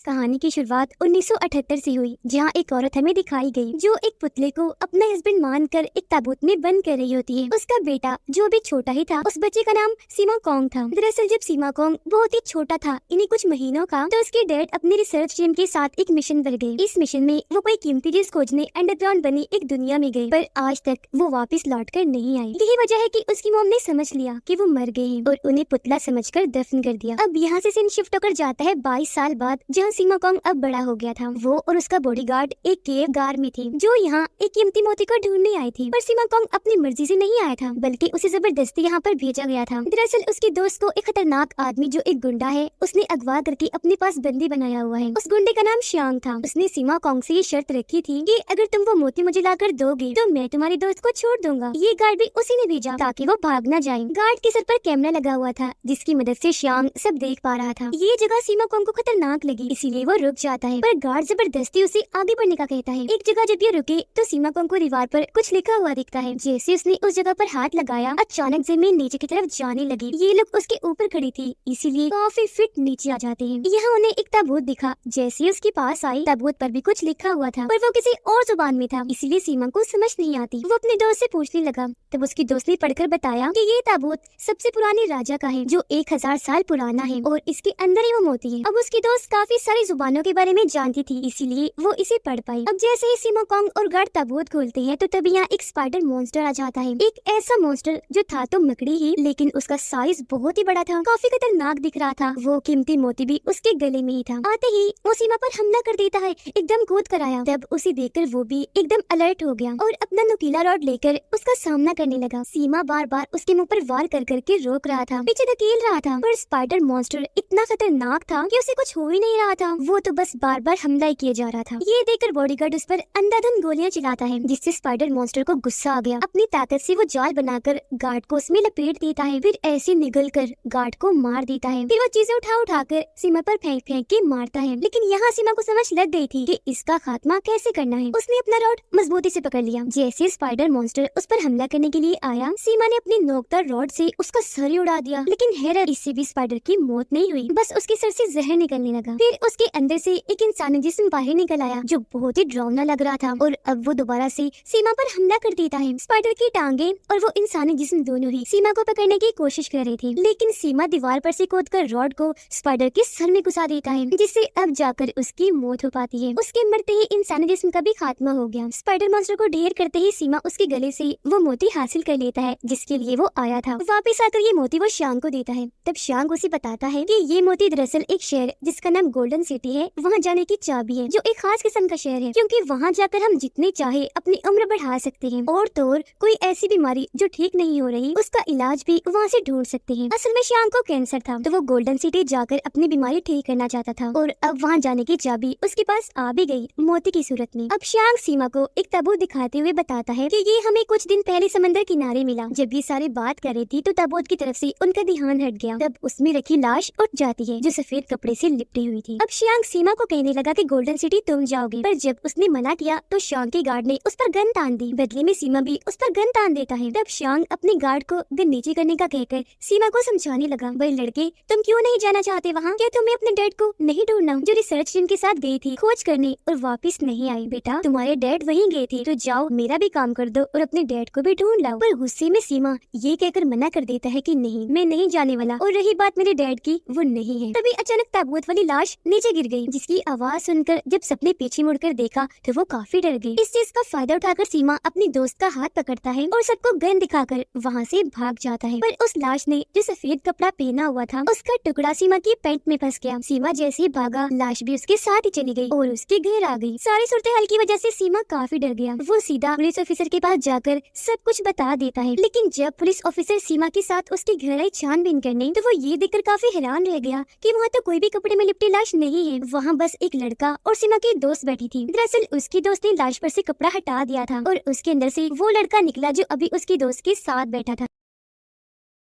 कहानी की शुरुआत 1978 से हुई, जहां एक औरत हमें दिखाई गई जो एक पुतले को अपना हस्बैंड मानकर एक ताबूत में बंद कर रही होती है। उसका बेटा जो अभी छोटा ही था, उस बच्चे का नाम सीमा कॉन्ग था। दरअसल जब सीमा कॉन्ग बहुत ही छोटा था, इन्हीं कुछ महीनों का, तो उसके डैड अपनी रिसर्च टीम के साथ एक मिशन पर गए। इस मिशन में वो कोई कीमती चीज खोजने अंडरग्राउंड बनी एक दुनिया में गए, पर आज तक वो वापस लौट कर नहीं आई। यही वजह है कि उसकी मॉम ने समझ लिया कि वो मर गए हैं और उन्हें पुतला समझकर दफन कर दिया। अब यहाँ से सीन शिफ्ट होकर जाता है 22 साल बाद, जहाँ सीमा कॉन्ग अब बड़ा हो गया था। वो और उसका बॉडीगार्ड एक केव गार में थी, जो यहाँ एक कीमती मोती को ढूंढने आई थी। पर सीमा कॉन्ग अपनी मर्जी से नहीं आया था, बल्कि उसे जबरदस्ती यहाँ पर भेजा गया था। दरअसल उसके दोस्त को एक खतरनाक आदमी जो एक गुंडा है, उसने अगवा करके अपने पास बंदी बनाया हुआ है। उस गुंडे का नाम श्यांग था। उसने सीमा कॉन्ग से ये शर्त रखी थी कि अगर तुम वो मोती मुझे लाकर दोगे तो मैं तुम्हारे दोस्त को छोड़ दूंगा। ये गार्ड भी उसी ने भेजा ताकि वो भाग न जाए। गार्ड के सर पर कैमरा लगा हुआ था, जिसकी मदद से श्यांग सब देख पा रहा था। ये जगह सीमा कॉन्ग को खतरनाक लगी, इसीलिए वो रुक जाता है, पर गार्ड जबरदस्ती उसे आगे बढ़ने का कहता है। एक जगह जब ये रुके तो सीमा कॉन्ग को दीवार पर कुछ लिखा हुआ दिखता है। जैसे उसने उस जगह पर हाथ लगाया, अचानक जमीन नीचे की तरफ जाने लगी। ये लोग उसके ऊपर खड़ी थी, इसीलिए काफी फिट नीचे आ जाते हैं। यहाँ उन्हें एक ताबूत दिखा। जैसे उसके पास आई, ताबूत पर भी कुछ लिखा हुआ था, पर वो किसी और जुबान में था, इसीलिए सीमा को समझ नहीं आती। वो अपने दोस्त से पूछने लगा, तब उसकी दोस्त ने पढ़कर बताया कि ये ताबूत सबसे पुराने राजा का है, जो 1000 साल पुराना है और इसके अंदर ही वो मोती है। अब उसकी दोस्त काफी सारी जुबानों के बारे में जानती थी, इसीलिए वो इसे पढ़ पाई। अब जैसे ही सीमा कॉन्ग और गार्ड ताबूत खोलते हैं, तो तभी यहाँ एक स्पाइडर मॉन्स्टर आ जाता है। एक ऐसा मॉन्स्टर जो था तो मकड़ी ही, लेकिन उसका साइज बहुत ही बड़ा था, काफी खतरनाक दिख रहा था। वो कीमती मोती भी उसके गले में ही था। आते ही वो सीमा पर हमला कर देता है, एकदम कूद कर आया। तब उसे देखकर वो भी एकदम अलर्ट हो गया और अपना नुकीला रॉड लेकर उसका सामना करने लगा। सीमा बार बार उसके मुंह पर वार कर करके रोक रहा था, पीछे धकेल रहा था, पर स्पाइडर मॉन्स्टर इतना खतरनाक था कि उसे कुछ हो ही नहीं रहा था। वो तो बस बार बार हमला ही किया जा रहा था। ये देखकर बॉडीगार्ड उस पर अंधाधुंध गोलियां चलाता है, जिससे स्पाइडर मॉन्स्टर को गुस्सा आ गया। अपनी ताकत से वो जाल बनाकर गार्ड को उसमें लपेट देता है, फिर ऐसे निगल कर गार्ड को मार देता है। फिर वो चीजें उठा कर सीमा पर फेंक फेंक के मारता है। लेकिन यहाँ सीमा को समझ लग गई थी कि इसका खात्मा कैसे करना है। उसने अपना रॉड मजबूती से पकड़ लिया। जैसे स्पाइडर मॉन्स्टर उस पर हमला करने के लिए आया, सीमा ने अपनी नोकदार रॉड से उसका सर ही उड़ा दिया। लेकिन हैरत, इससे भी स्पाइडर की मौत नहीं हुई, बस उसके सर से जहर निकलने लगा। फिर उसके अंदर से एक इंसानी जिस्म बाहर निकल आया, जो बहुत ही डरावना लग रहा था, और अब वो दोबारा से सीमा पर हमला कर देता है। स्पाइडर की टांगे और वो इंसानी जिस्म दोनों ही सीमा को पकड़ने की कोशिश कर रहे थे, लेकिन सीमा दीवार पर से कूदकर रॉड को स्पाइडर के सर में घुसा देता है, जिससे अब जाकर उसकी मौत हो पाती है। उसके मरते ही इंसानी जिस्म का भी खात्मा हो गया। स्पाइडर मॉन्स्टर को ढेर करते ही सीमा उसके गले से वो मोती हासिल कर लेता है, जिसके लिए वो आया था। वापिस आकर ये मोती वो श्यांग को देता है। तब श्यांग उसे बताता है कि ये मोती दरअसल एक शहर जिसका नाम गोल्डन सिटी है, वहाँ जाने की चाबी है, जो एक खास किस्म का शहर है, क्योंकि वहाँ जाकर हम जितने चाहे अपनी उम्र बढ़ा सकते हैं, और तो और कोई ऐसी बीमारी जो ठीक नहीं हो रही, उसका इलाज भी वहाँ से ढूंढ सकते हैं। असल में श्यांग को कैंसर था, तो वो गोल्डन सिटी जाकर अपनी बीमारी ठीक करना चाहता था, और अब वहाँ जाने की चाबी उसके पास आ भी गई, मोती की सूरत में। अब श्यांग सीमा को एक ताबूत दिखाते हुए बताता है कि ये हमें कुछ दिन पहले समंदर किनारे मिला। जब ये सारे बात कर रही थी, तो ताबूत की तरफ से उनका ध्यान हट गया। तब उसमें रखी लाश उठ जाती है, जो सफेद कपड़े से लिपटी हुई थी। अब श्यांग सीमा को कहने लगा कि गोल्डन सिटी तुम जाओगे, पर जब उसने मना किया तो श्यांग के गार्ड ने उस पर गन तान दी। बदले में सीमा भी उस पर गन तान देता है। तब श्यांग अपने गार्ड को गन नीचे करने का कहकर सीमा को समझाने लगा, भाई लड़के, तुम क्यों नहीं जाना चाहते वहाँ? क्या तुम्हें अपने डैड को नहीं ढूंढना, जो रिसर्च टीम के साथ गई थी खोज करने और वापिस नहीं आई? बेटा, तुम्हारे डैड वहीं गए थे, तो जाओ मेरा भी काम कर दो और अपने डैड को भी ढूंढ लाओ। पर गुस्से में सीमा ये कहकर मना कर देता है कि नहीं, मैं नहीं जाने वाला, और रही बात मेरे डैड की, वो नहीं है। तभी अचानक ताबूत वाली लाश नीचे गिर गई, जिसकी आवाज सुनकर जब सबने पीछे मुड़कर देखा तो वो काफी डर गई। इस चीज का फायदा उठाकर सीमा अपनी दोस्त का हाथ पकड़ता है और सबको गन दिखाकर वहाँ से भाग जाता है। पर उस लाश ने जो सफेद कपड़ा पहना हुआ था, उसका टुकड़ा सीमा की पैंट में फंस गया। सीमा जैसे ही भागा, लाश भी उसके साथ ही चली गई और उसके घर आ गई। सारी सूरत-ए-हाल की वजह से सीमा काफी डर गया। वो सीधा पुलिस ऑफिसर के पास जाकर सब कुछ बता देता है। लेकिन जब पुलिस ऑफिसर सीमा के साथ उसके घर आई छानबीन करने, तो वो ये देखकर काफी हैरान रह गया कि वहाँ तो कोई भी कपड़े में लिपटी लाश नहीं है। वहाँ बस एक लड़का और सीमा की दोस्त बैठी थी। दरअसल उसकी दोस्त ने लाश पर से कपड़ा हटा दिया था और उसके अंदर से वो लड़का निकला जो अभी उसकी दोस्त के साथ बैठा था।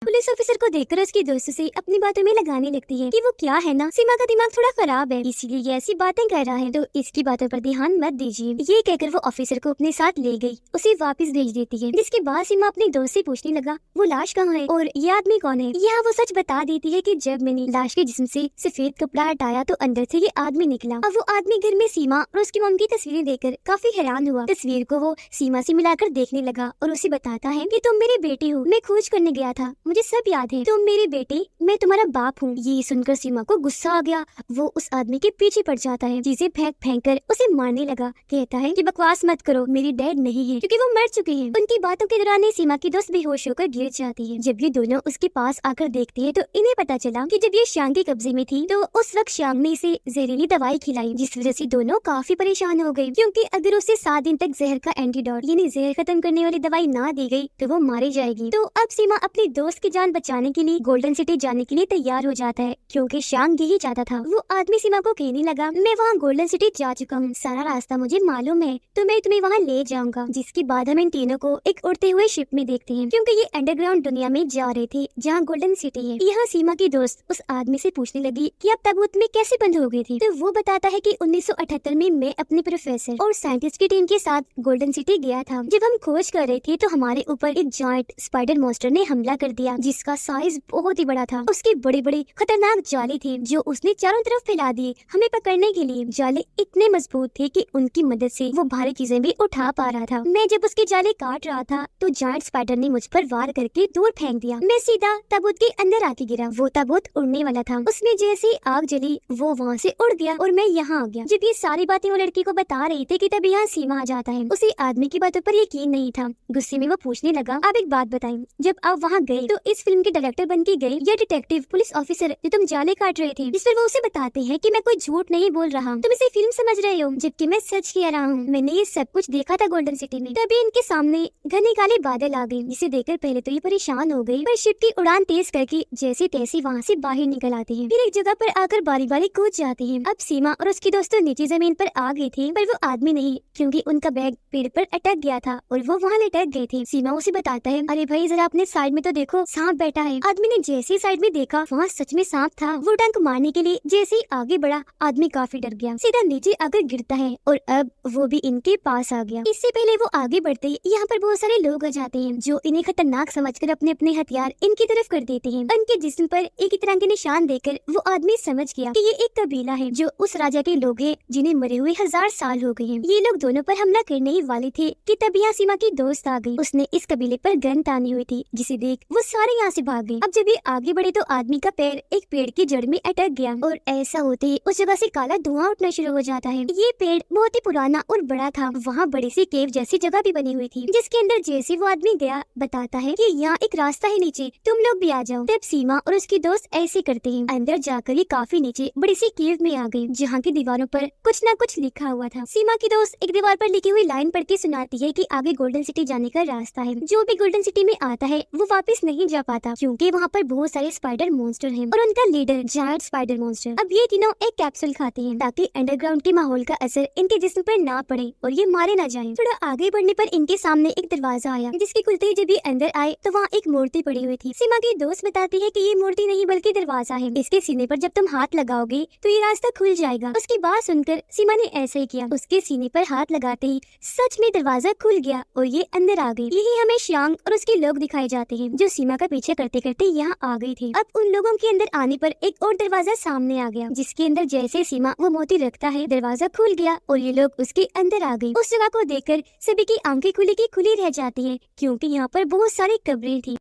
पुलिस ऑफिसर को देखकर उसकी दोस्त से अपनी बातों में लगाने लगती है कि वो क्या है ना, सीमा का दिमाग थोड़ा खराब है, इसीलिए ये ऐसी बातें कर रहा है, तो इसकी बातों पर ध्यान मत दीजिए। ये कहकर वो ऑफिसर को अपने साथ ले गई, उसे वापस भेज देती है। जिसके बाद सीमा अपनी दोस्त से पूछने लगा वो लाश कहाँ है और ये आदमी कौन है। यहाँ वो सच बता देती है कि जब मैंने लाश के जिस्म से सफेद कपड़ा हटाया तो अंदर से ये आदमी निकला। अब वो आदमी घर में सीमा और उसकी मम्मी की तस्वीरें देखकर काफी हैरान हुआ। तस्वीर को वो सीमा से मिलाकर देखने लगा और उसे बताता है कि तुम मेरी बेटी हो, मैं खोज करने गया था, मुझे सब याद है, तुम मेरी बेटी, मैं तुम्हारा बाप हूँ। ये सुनकर सीमा को गुस्सा आ गया, वो उस आदमी के पीछे पड़ जाता है, चीजें फेंक फेंक कर उसे मारने लगा। कहता है कि बकवास मत करो, मेरी डैड नहीं है क्योंकि वो मर चुके हैं। उनकी बातों के दौरान सीमा की दोस्त बेहोश होकर गिर जाती है। जब ये दोनों उसके पास आकर देखते हैं तो इन्हें पता चला कि जब ये शांग के कब्जे में थी तो उस वक्त शांग ने इसे जहरीली दवाई खिलाई, जिस वजह से दोनों काफी परेशान हो गए, क्योंकि अगर उसे 7 दिन तक जहर का एंटीडोट यानी जहर खत्म करने वाली दवाई ना दी गई तो वो मारी जाएगी। तो अब सीमा अपनी दोस्त की जान बचाने के लिए गोल्डन सिटी जाने के लिए तैयार हो जाता है, क्योंकि शांग यही चाहता था। वो आदमी सीमा को कहने लगा मैं वहाँ गोल्डन सिटी जा चुका हूँ, सारा रास्ता मुझे मालूम है, तो मैं तुम्हें वहाँ ले जाऊंगा। जिसके बाद हम इन तीनों को एक उड़ते हुए शिप में देखते हैं, क्योंकि ये अंडरग्राउंड दुनिया में जा रहे थे जहाँ गोल्डन सिटी है। यहाँ सीमा की दोस्त उस आदमी से पूछने लगी कि आप ताबूत में कैसे बंद हो गई थी, तो वो बताता है कि 1978 में मैं अपने प्रोफेसर और साइंटिस्ट की टीम के साथ गोल्डन सिटी गया था। जब हम खोज कर रहे थे तो हमारे ऊपर एक जायंट स्पाइडर मॉन्स्टर ने हमला कर दिया, जिसका साइज बहुत ही बड़ा था। उसके बड़े बड़े खतरनाक जाले थे जो उसने चारों तरफ फैला दिए हमें पकड़ने के लिए। जाले इतने मजबूत थे कि उनकी मदद से वो भारी चीजें भी उठा पा रहा था। मैं जब उसके जाले काट रहा था तो जायंट स्पाइडर ने मुझ पर वार करके दूर फेंक दिया। मैं सीधा ताबूत के अंदर आके गिरा। वो ताबूत उड़ने वाला था, उसमें जैसे आग जली वो वहाँ से उड़ गया और मैं यहाँ आ गया। जब ये सारी बातें वो लड़की को बता रही थी कि तब यहाँ सीमा आ जाता है। उसे आदमी की बातों पर यकीन नहीं था। गुस्से में वो पूछने लगा आप एक बात बताएं, जब आप वहाँ गए तो इस फिल्म के डायरेक्टर बन के गए या डिटेक्टिव पुलिस ऑफिसर जो तुम जाले काट रहे थे? जिस पर वो उसे बताते हैं कि मैं कोई झूठ नहीं बोल रहा, तुम इसे फिल्म समझ रहे हो, जबकि मैं सच कह रहा हूँ, मैंने ये सब कुछ देखा था गोल्डन सिटी में। तभी इनके सामने घने काले बादल आ गए, जिसे देखकर पहले तो ये परेशान हो गई, पर शिप की उड़ान तेज करके जैसे तैसे वहाँ से बाहर निकल आते हैं। फिर एक जगह पर आकर बारी बारी कूद जाते हैं। अब सीमा और उसकी दोस्तों नीचे जमीन पर आ गए थे, पर वो आदमी नहीं, क्योंकि उनका बैग पेड़ पर अटक गया था और वो वहाँ लटक गए थे। सीमा उसे बताता है अरे भाई जरा अपने साइड में तो देखो, सांप बैठा है। आदमी ने जैसे ही साइड में देखा वहाँ सच में सांप था। वो डंक मारने के लिए जैसे ही आगे बढ़ा, आदमी काफी डर गया, सीधा नीचे आकर गिरता है और अब वो भी इनके पास आ गया। इससे पहले वो आगे बढ़ते यहाँ पर बहुत सारे लोग आ जाते हैं जो इन्हें खतरनाक समझकर अपने अपने हथियार इनकी तरफ कर देते हैं। उनके जिस्म पर एक ही तरह के निशान देकर वो आदमी समझ गया कि ये एक कबीला है जो उस राजा के लोग हैं जिन्हें मरे हुए 1000 साल हो गए हैं। ये लोग दोनों पर हमला करने ही वाले थे कि तब यहाँ सीमा की दोस्त आ गई। उसने इस कबीले पर गन तानी हुई थी, जिसे देख वो सारे यहाँ से भाग गए। अब जब ये आगे बढ़े तो आदमी का पैर एक पेड़ की जड़ में अटक गया और ऐसा होते ही उस जगह से काला धुआं उठना शुरू हो जाता है। ये पेड़ बहुत ही पुराना और बड़ा था। वहाँ बड़ी सी केव जैसी जगह भी बनी हुई थी, जिसके अंदर जैसे वो आदमी गया बताता है कि यहाँ एक रास्ता है नीचे, तुम लोग भी आ जाओ। तब सीमा और उसकी दोस्त ऐसे करते हैं। अंदर जाकर ये काफी नीचे बड़ी सी केव में आ गई, जहाँ की दीवारों पर कुछ न कुछ लिखा हुआ था। सीमा की दोस्त एक दीवार पर लिखी हुई लाइन पढ़ के सुनाती है कि आगे गोल्डन सिटी जाने का रास्ता है। जो भी गोल्डन सिटी में आता है वो वापस नहीं जा पाता, क्योंकि वहाँ पर बहुत सारे स्पाइडर मॉन्स्टर हैं और उनका लीडर जायंट स्पाइडर मॉन्स्टर। अब ये तीनों एक कैप्सूल खाते हैं ताकि अंडरग्राउंड के माहौल का असर इनके जिस्म पर ना पड़े और ये मारे ना जाएं। थोड़ा आगे बढ़ने पर इनके सामने एक दरवाजा आया, जिसके खुलते ही जब ये अंदर आए तो वहाँ एक मूर्ति पड़ी हुई थी। सीमा की दोस्त बताती है कि ये मूर्ति नहीं बल्कि दरवाजा है, इसके सीने पर जब तुम हाथ लगाओगे तो ये रास्ता खुल जाएगा। उसकी बात सुनकर सीमा ने ऐसा ही किया। उसके सीने पर हाथ लगाते ही सच में दरवाजा खुल गया और ये अंदर आ गई। यही हमें शांग और उसके लोग दिखाए जाते हैं जो सीमा का पीछे करते करते यहाँ आ गए थे। अब उन लोगों के अंदर आने पर एक और दरवाजा सामने आ गया, जिसके अंदर जैसे सीमा वो मोती रखता है दरवाजा खुल गया और ये लोग उसके अंदर आ गए। उस जगह को देखकर सभी की आंखें खुली की खुली रह जाती है, क्योंकि यहाँ पर बहुत सारी कब्रें थी।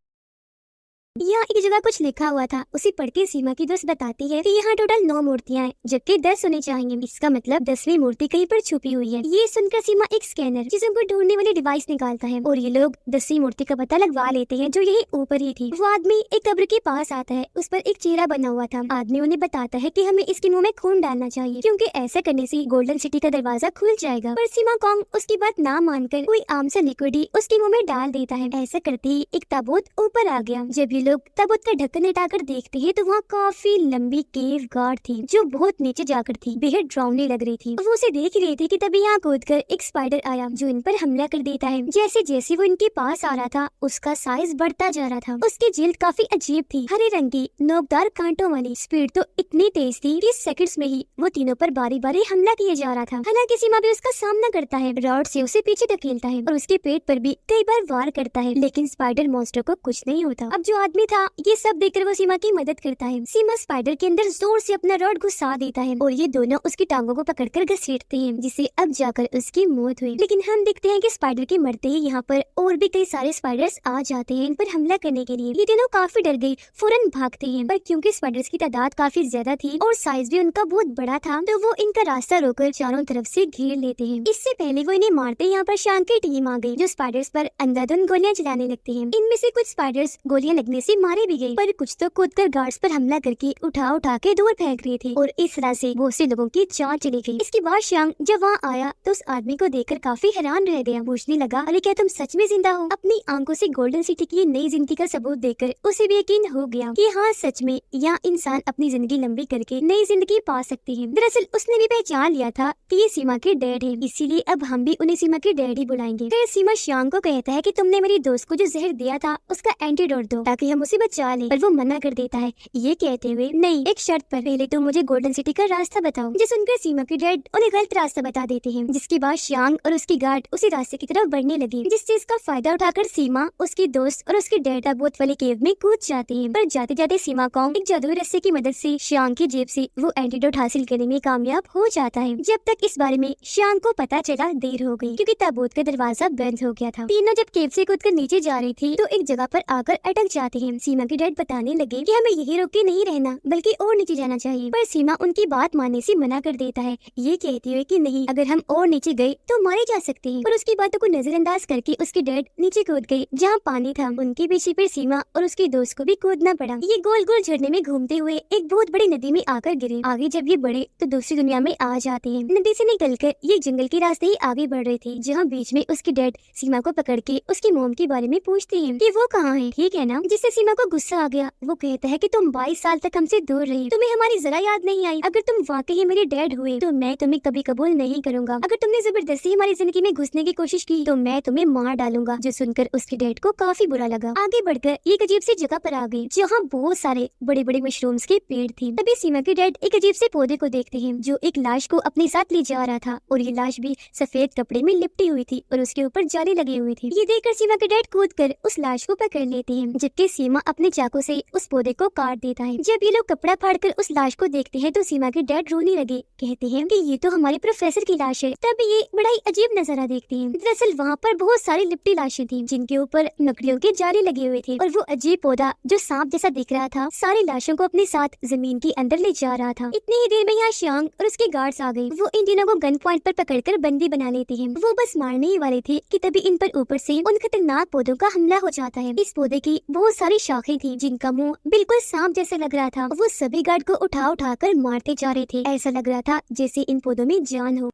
यहाँ एक जगह कुछ लिखा हुआ था, उसे पढ़ के सीमा की दोस्त बताती है कि यहाँ टोटल 9 मूर्तियाँ हैं, जबकि 10 होने चाहिए। इसका मतलब 10वीं मूर्ति कहीं पर छुपी हुई है। ये सुनकर सीमा एक स्कैनर जिसे उनको ढूंढने वाली डिवाइस निकालता है और ये लोग 10वीं मूर्ति का पता लगवा लेते हैं जो यही ऊपर ही थी। वो आदमी एक कब्र के पास आता है, उस पर एक चेहरा बना हुआ था। आदमी उन्हें बताता है कि हमें इसके मुँह में खून डालना चाहिए, क्योंकि ऐसा करने से गोल्डन सिटी का दरवाजा खुल जाएगा। पर सीमा कॉन्ग उसकी बात ना मानकर कोई आम सा लिक्विड ही उसके मुँह में डाल देता है। ऐसा करते ही एक ताबूत ऊपर आ गया। जब ये लोग ताबूत का ढक्कन हटाकर देखते हैं तो वहाँ काफी लंबी केव गार्ड थी जो बहुत नीचे जाकर थी, बेहद डरावनी लग रही थी। वो उसे देख रहे थे कि तभी यहाँ कूदकर एक स्पाइडर आया जो इन पर हमला कर देता है। जैसे जैसे वो इनके पास आ रहा था उसका साइज बढ़ता जा रहा था। उसकी जिल्द काफी अजीब थी, हरे रंग की नोकदार कांटों वाली। स्पीड तो इतनी तेज थी कि सेकंड्स में ही वो तीनों पर बारी बारी हमला किए जा रहा था। हालांकि सीमा भी उसका सामना करता है, रॉड से उसे पीछे धकेलता है और उसके पेट पर भी कई बार वार करता है, लेकिन स्पाइडर मॉन्स्टर को कुछ नहीं होता। अब जो आदमी था ये सब देखकर वो सीमा की मदद करता है। सीमा स्पाइडर के अंदर जोर से अपना रॉड घुसा देता है और ये दोनों उसकी टांगों को पकड़कर घसीटते हैं, जिससे अब जाकर उसकी मौत हुई। लेकिन हम देखते हैं कि स्पाइडर के मरते ही यहाँ पर और भी कई सारे स्पाइडर्स आ जाते हैं इन पर हमला करने के लिए। ये दोनों काफी डर गए, फौरन भागते हैं, पर क्योंकि स्पाइडर्स की तादाद काफी ज्यादा थी और साइज भी उनका बहुत बड़ा था तो वो इनका रास्ता रोककर चारों तरफ से घेर लेते हैं। इससे पहले वो इन्हें मारते यहाँ पर शांग की टीम आ गई जो स्पाइडर्स पर अंधाधुंध गोलियां चलाने लगती हैं। इनमें से कुछ स्पाइडर्स गोलियां लगने से मारे भी गए, पर कुछ तो कूदकर गार्ड्स पर हमला करके उठा के दूर फेंक रहे थे और इस तरह से बहुत से लोगों की जान चली गई। इसके बाद शांग जब वहाँ आया तो उस आदमी को देखकर काफी हैरान रह गया। पूछने लगा, अरे क्या तुम सच में जिंदा हो? अपनी आंखों से गोल्डन सिटी की नई जिंदगी का सबूत देखकर उसे भी यकीन हो गया कि हाँ सच में यहाँ इंसान अपनी जिंदगी लंबी करके नई जिंदगी पा सकते हैं। दरअसल उसने भी पहचान लिया था कि ये सीमा के डैड है, इसीलिए अब हम भी उन्हें सीमा के डैड ही बुलाएंगे। फिर सीमा शांग को कहता है कि तुमने मेरी दोस्त को जो जहर दिया था उसका एंटीडोट दो ताकि हम उसे बचा लें, पर वो मना कर देता है, ये कहते हुए नहीं, एक शर्त पर, पहले तो मुझे गोल्डन सिटी का रास्ता बताओ। जिस सुनकर सीमा के डैड उन्हें गलत रास्ता बता देते हैं, जिसके बाद शांग और उसकी गार्ड उसी रास्ते की तरफ बढ़ने लगे, जिस चीज का फायदा उठाकर सीमा, उसकी दोस्त और उसके डैड ताबूत वाले केव में कूद जाते हैं। पर जाते जाते सीमा कॉन्ग एक जादुई रस्से की मदद से शांग की जेब से वो एंटीडोट हासिल करने में कामयाब हो जाता है। जब तक इस बारे में शांग को पता चला देर हो गई क्योंकि ताबूत का दरवाजा बंद हो गया था। तीनों जब केव से कूदकर नीचे जा रही थी तो एक जगह पर आकर अटक जाते हैं। सीमा के डैड बताने लगे कि हमें यही रोक के नहीं रहना बल्कि और नीचे जाना चाहिए, पर सीमा उनकी बात मानने से मना कर देता है, ये कहते हुए कि नहीं, अगर हम और नीचे गए तो मारे जा सकते हैं। पर उसकी बातों को नजरअंदाज करके उसके डैड नीचे कूद गए जहाँ पानी था। उनके पीछे फिर सीमा और उसकी दोस्त को भी कूदना पड़ा। ये गोल गोल झरने में घूमते हुए एक बहुत बड़ी नदी में आकर गिरे। आगे जब ये बढ़े तो दूसरी दुनिया में आ जाते हैं। नदी से निकलकर ये जंगल के रास्ते ही आगे बढ़ रहे थे जहाँ बीच में उसके डैड सीमा को पकड़ के उसकी मोम के बारे में पूछते हैं कि वो कहाँ है, ठीक है ना। जिससे सीमा को गुस्सा आ गया। वो कहता है कि तुम 22 साल तक हमसे दूर रही, तुम्हें हमारी जरा याद नहीं आई। अगर तुम वाकई मेरे डैड हुए तो मैं तुम्हें कभी कबूल नहीं करूंगा। अगर तुमने जबरदस्ती हमारी जिंदगी में घुसने की कोशिश की तो मैं तुम्हें मार डालूंगा। जो सुनकर उसके डैड को काफी बुरा लगा। आगे बढ़कर एक अजीब सी जगह पर आ गए जहाँ बहुत सारे बड़े बड़े मशरूम्स के पेड़ थे। तभी सीमा के डैड एक अजीब से पौधे को देखते हैं जो एक लाश को अपने साथ ले जा रहा था और ये लाश भी सफेद कपड़े में लिपटी हुई थी और उसके ऊपर जाली लगी हुई थी। ये देखकर सीमा के डैड कूदकर उस लाश को पकड़ लेते हैं, जबकि सीमा अपने चाकू से उस पौधे को काट देता है। जब ये लोग कपड़ा फाड़कर उस लाश को देखते हैं तो सीमा के डैड रोने लगे, कहते हैं कि ये तो हमारे प्रोफेसर की लाश है। तब ये बड़ा ही अजीब नजारा देखते हैं। दरअसल वहाँ पर बहुत सारी लिपटी लाशें थी जिनके ऊपर लकड़ियों के जाले लगे हुए थे और वो अजीब पौधा जो सांप जैसा दिख रहा था सारी लाशों को अपने साथ जमीन के अंदर ले जा रहा था। इतनी ही देर में यहाँ शांग और उसके गार्ड्स आ गए। वो इन तीनों को गन पॉइंट पर पकड़कर बंदी बना लेते हैं। वो बस मारने ही वाले थे कि तभी इन पर ऊपर से उन खतरनाक पौधों का हमला हो जाता है। इस पौधे की बहुत सारी शाखें थी जिनका मुंह बिल्कुल सांप जैसा लग रहा था। वो सभी गार्ड को उठा कर मारते जा रहे थे। ऐसा लग रहा था जैसे इन पौधों में जान हो।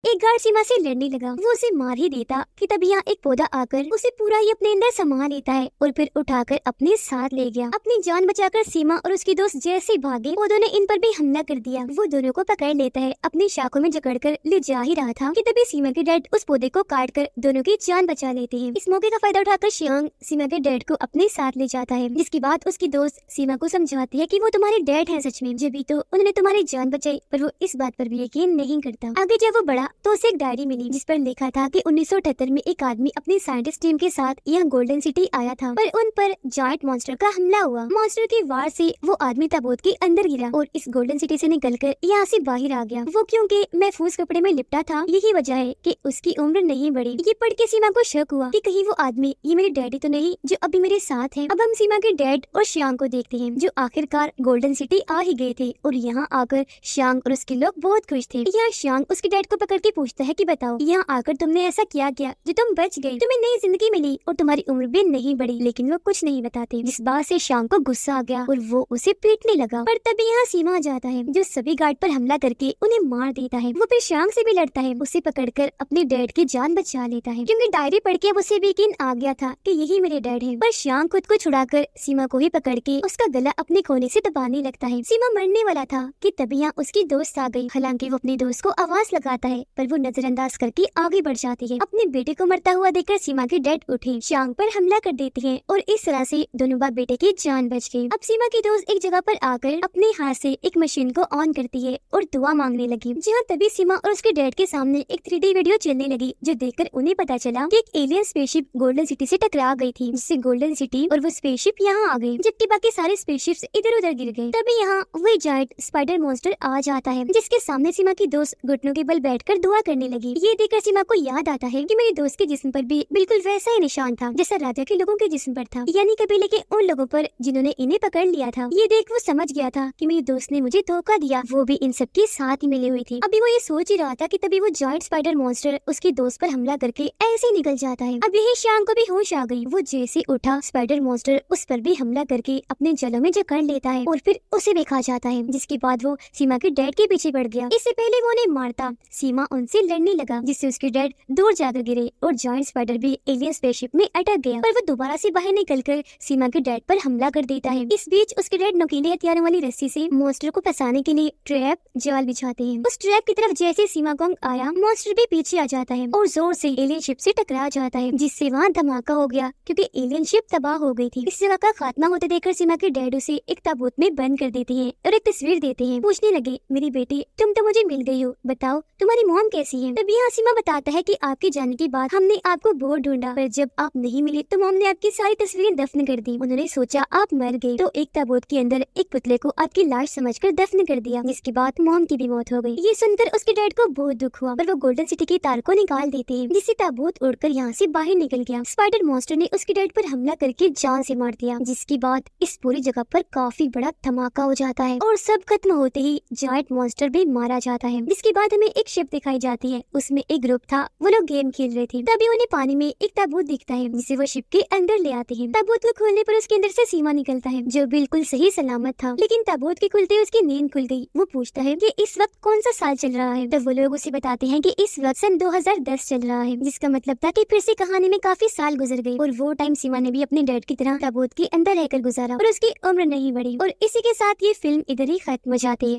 एक गार्ड सीमा से लड़ने लगा। वो उसे मार ही देता कि तभी यहाँ एक पौधा आकर उसे पूरा ही अपने अंदर समा लेता है और फिर उठाकर अपने साथ ले गया। अपनी जान बचाकर सीमा और उसकी दोस्त जैसे भागे पौधों ने इन पर भी हमला कर दिया। वो दोनों को पकड़ लेता है, अपनी शाखों में जकड़कर ले जा ही रहा था कि तभी सीमा के डैड उस पौधे को काटकर दोनों की जान बचा लेते हैं। इस मौके का फायदा उठाकर शांग सीमा के डैड को अपने साथ ले जाता है, जिसके बाद उसकी दोस्त सीमा को समझाती है कि वो तुम्हारे डैड है सच में, जब तो उन्होंने तुम्हारी जान बचाई। पर वो इस बात पर भी यकीन नहीं करता। आगे जब वो बढ़ा तो उसे एक डायरी मिली जिस पर लिखा था कि 1978 में एक आदमी अपनी साइंटिस्ट टीम के साथ यहाँ गोल्डन सिटी आया था, पर उन पर जायंट मॉन्स्टर का हमला हुआ। मॉन्स्टर की वार से वो आदमी ताबूत के अंदर गिरा और इस गोल्डन सिटी से निकलकर यहाँ से बाहर आ गया। वो क्योंकि महफूज कपड़े में लिपटा था, यही वजह है कि उसकी उम्र नहीं बढ़ी। ये पढ़ के सीमा को शक हुआ कि कहीं वो आदमी ये मेरे डैडी तो नहीं जो अभी मेरे साथ है। अब हम सीमा के डैड और श्यांग को देखते हैं जो आखिरकार गोल्डन सिटी आ ही गए थे और यहाँ आकर श्यांग और उसके लोग बहुत खुश थे। यहाँ श्यांग उसके डैड को पकड़कर के पूछता है कि बताओ यहाँ आकर तुमने ऐसा क्या किया जो तुम बच गए, तुम्हें नई जिंदगी मिली और तुम्हारी उम्र भी नहीं बढ़ी। लेकिन वो कुछ नहीं बताते, जिस बात से शांग को गुस्सा आ गया और वो उसे पीटने लगा। पर तभी यहाँ सीमा आ जाता है जो सभी गार्ड पर हमला करके उन्हें मार देता है। वो फिर शांग से भी लड़ता है, उसे पकड़कर अपने डैड की जान बचा लेता है, क्योंकि डायरी पढ़ के अब उसे भी यकीन आ गया था कि यही मेरे डैड है। पर शांग खुद को छुड़ाकर सीमा को ही पकड़ के उसका गला अपने कोने से दबाने लगता है। सीमा मरने वाला था कि तभी यहाँ उसकी दोस्त आ गई। हालांकि वो अपने दोस्त को आवाज लगाता है पर वो नजरअंदाज करके आगे बढ़ जाती है। अपने बेटे को मरता हुआ देखकर सीमा के डैड उठे, शांग पर हमला कर देते हैं और इस तरह से दोनों बाप बेटे की जान बच गई। अब सीमा की दोस्त एक जगह पर आकर अपने हाथ से एक मशीन को ऑन करती है और दुआ मांगने लगी। जहाँ तभी सीमा और उसके डैड के सामने एक 3D वीडियो चलने लगी, जो देखकर उन्हें पता चला कि एक एलियन स्पेसशिप गोल्डन सिटी से टकरा गई थी, जिससे गोल्डन सिटी और वो स्पेसशिप यहाँ आ गई, जबकि बाकी सारे स्पेसशिप्स इधर उधर गिर गए। तभी यहाँ वही जायंट स्पाइडर मॉन्स्टर आ जाता है, जिसके सामने सीमा की दोस्त घुटनों के बल बैठकर दुआ करने लगी। ये देखकर सीमा को याद आता है कि मेरी दोस्त के जिस्म पर भी बिल्कुल वैसा ही निशान था जैसा राजा के लोगों के जिस्म पर था, यानी कबीले के उन लोगों पर जिन्होंने इन्हें पकड़ लिया था। ये देख वो समझ गया था कि मेरी दोस्त ने मुझे धोखा दिया, वो भी इन सब के साथ ही मिली हुई थी। अभी वो ये सोच ही रहा था कि तभी वो जायंट स्पाइडर मॉन्स्टर उसकी दोस्त पर हमला करके ऐसे ही निकल जाता है। अब यही शांग को भी होश आ गई। वो जैसे उठा, स्पाइडर मॉन्स्टर उस पर भी हमला करके अपने जलों में जकड़ लेता है और फिर उसे भी खा जाता है, जिसके बाद वो सीमा के डैड के पीछे पड़ गया। इससे पहले वो उन्हें मारता, सीमा उनसे लड़ने लगा, जिससे उसके डैड दूर जाकर गिरे और जायंट स्पाइडर भी एलियन स्पेसशिप में अटक गया। पर वो दोबारा से बाहर निकलकर सीमा के डैड पर हमला कर देता है। इस बीच उसके डैड नुकीले हथियारों वाली रस्सी से मॉन्स्टर को फंसाने के लिए ट्रैप जाल बिछाते हैं। उस ट्रैप की तरफ जैसे सीमा कोंग आया, मॉन्स्टर भी पीछे आ जाता है और जोर से एलियन शिप से टकरा जाता है, जिससे वहाँ धमाका हो गया क्योंकि एलियन शिप तबाह हो गई थी। इस जगह का खात्मा होते देखकर सीमा के डैड उसे एक ताबूत में बंद कर देते हैं और एक तस्वीर देते हैं। पूछने लगे, मेरी बेटी तुम तो मुझे मिल गई हो, बताओ तुम्हारी मॉम कैसी है? तब यहाँ सीमा बताता है कि आपके जाने के बाद हमने आपको बहुत ढूंढा, पर जब आप नहीं मिले तो मॉम ने आपकी सारी तस्वीरें दफन कर दी। उन्होंने सोचा आप मर गए तो एक ताबूत के अंदर एक पुतले को आपकी लाश समझकर दफन कर दिया, जिसके बाद मॉम की भी मौत हो गई। ये सुनकर उसके डैड को बहुत दुख हुआ, पर वो गोल्डन सिटी की तार को निकाल देते हैं, जिससे ताबूत उड़कर यहाँ से बाहर निकल गया। स्पाइडर मॉन्स्टर ने उसके डैड पर हमला करके जान से मार दिया, जिसके बाद इस पूरी जगह पर काफी बड़ा धमाका हो जाता है और सब खत्म होते ही जायंट मॉन्स्टर भी मारा जाता है। जिसके बाद हमें एक शिप दिखाई जाती है, उसमें एक ग्रुप था, वो लोग गेम खेल रहे थे। तभी उन्हें पानी में एक ताबूत दिखता है, जिसे वो शिप के अंदर ले आते हैं। ताबूत को खोलने पर उसके अंदर से सीमा निकलता है, जो बिल्कुल सही सलामत था। लेकिन ताबूत के खुलते उसकी नींद खुल गई। वो पूछता है कि इस वक्त कौन सा साल चल रहा है? तब वो लोग उसे बताते हैं कि इस वक्त सन 2010 चल रहा है, जिसका मतलब था कि फिर से कहानी में काफी साल गुजर गए और वो टाइम सीमा ने भी अपने डैड की तरह ताबूत के अंदर रहकर गुजारा और उसकी उम्र नहीं बढ़ी। और इसी के साथ ये फिल्म इधर ही खत्म हो जाती है।